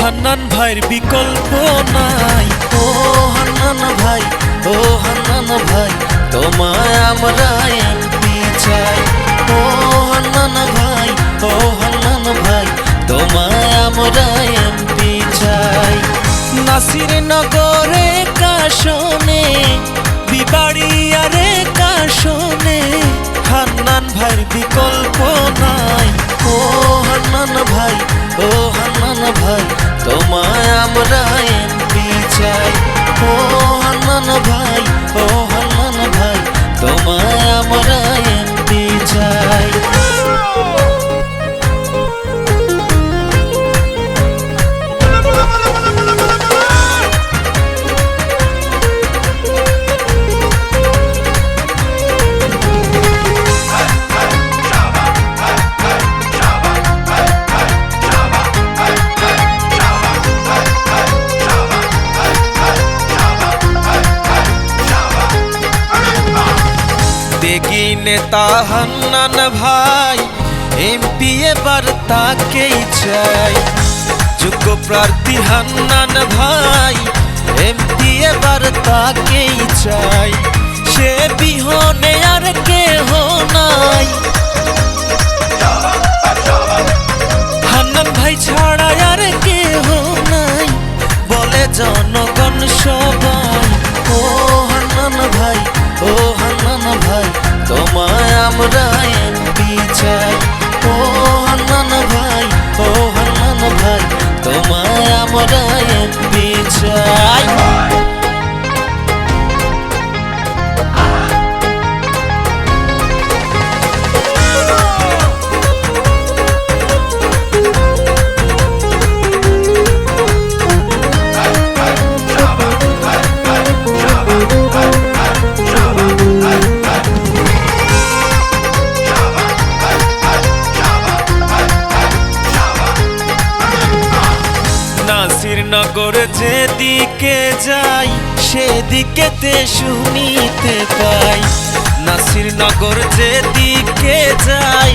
হান্নান ভাইয়ের বিকল্প নাই। ও হান্নান ভাই, ও হান্নান ভাই, তোমায় আমরা এমপি চাই। ও হান্নান ভাই, ও হান্নান ভাই, তোমায় আমরা এমপি চাই। নাসিরনগরে কাশনে, বিবাড়িয়ারে কাশনে, হান্নান ভাইয়ের বিকল্প নাই। ও হান্নান ভাই, ও হান্নান ভাই, তোমায় আমরা এমপি চাই। ও হান্নান ভাই, ও হান্নান ভাই, তোমায় আমরা এমপি চাই। দেখি নেতা হান্নান ভাই, এমপি এবার তাকেই চাই। যোগ্য প্রার্থী হান্নান ভাই, এমপি এবার তাকেই চাই। সে বিহনে আর কেহ নাই, হান্নান ভাই ছাড়া আর কেহ নাই, বলে জনগণ সবাই। ও হান্নান ভাই, ও হান্নান ভাই, তোমায় আমরা এমপি চাই। ও হান্নান ভাই, ও হান্নান ভাই, তোমায় আমরা এমপি চাই। নাসিরনগর যেদিকে যাই, সেদিকেতে শুনিতে পাই। নাসিরনগর যেদিকে যাই,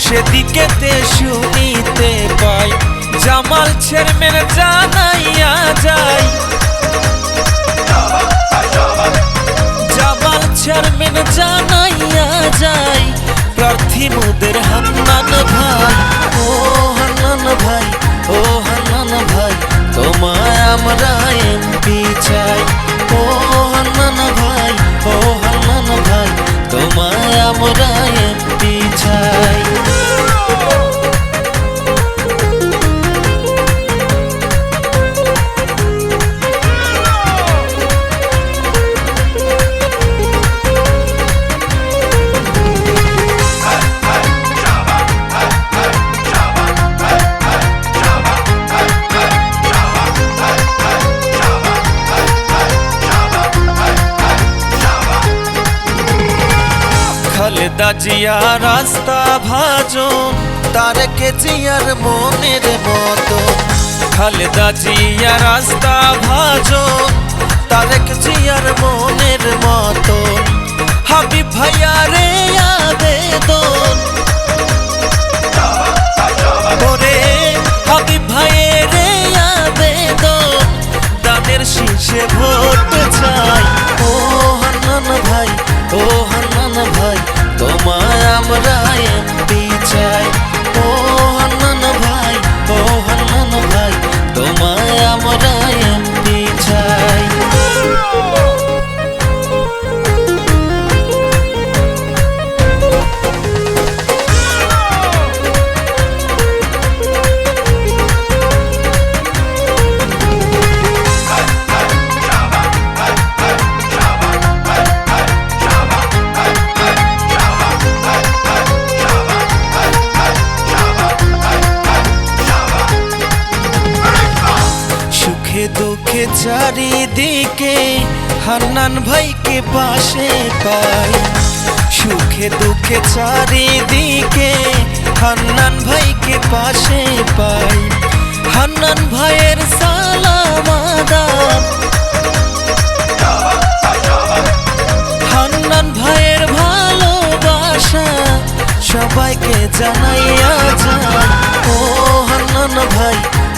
সেদিকেতে শুনিতে পাই। জামাল চেয়ারম্যান জানাইয়া যাই, জামাল চেয়ারম্যান জানাইয়া যাই, প্রার্থী মোদের হান্নান ভাই। ও হান্নান ভাই, ও হান্নান ভাই, তোমায় আমরা এমপি চাই। ও হান্নান ভাই, ও হান্নান ভাই, তোমায় আমরা এমপি চাই। খালেদা জিয়া রাস্তা ভাজন, তারেক জিয়ার মনের মতো। খালেদা জিয়া রাস্তা ভাজন, তারেক জিয়ার মনের মতো। হাবিব ভাইয়ারে আবেদন, ওরে হাবিব ভাইয়েরে আবেদন, দানের শীর্ষে ভোট চাই। ও হান্নান ভাই, ও হান্নান ভাই, তোমায় আমরা এমপি চাই। ও হান্নান ভাই, ও হান্নান ভাই, তোমায় আমরা এমপি চাই। দুঃখে চারিদিকে হান্নান ভাইকে পাশে পাই। সুখে দুঃখে চারিদিকে হান্নান ভাইকে পাশে পাই। হান্নান ভাইয়ের সালাম আদাব, হান্নান ভাইয়ের ভালোবাসা সবাইকে জানাইয়া যায়। ও হান্নান ভাই,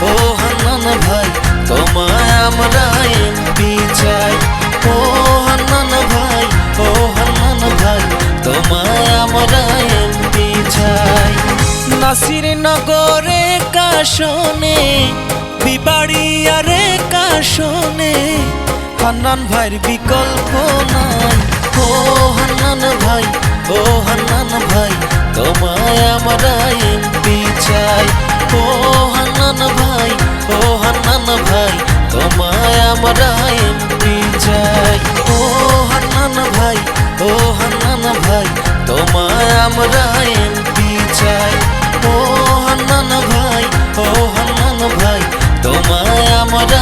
ও হান্নান হান্নান ভাই তোমায় আমরা এমপি চাই। ও হান্নান ভাই, ও হান্নান ভাই তোমায় আমরা এমপি চাই। নাসিরনগরে কাশনে বিবাড়িয়ারে কাশনে হান্নান ভাইয়ের বিকল্প নাই। ও হান্নান ভাই, ও হান্নান ভাই তোমায় আমরা এমপি চাই। ও হান্নান ভাই, ও হান্নান ভাই তোমায় আমরা এমপি চাই। ও হান্নান ভাই, ও হান্নান ভাই তোমায় আমরা এমপি চাই। ও হান্নান ভাই, ও হান্নান ভাই তোমায় আমরা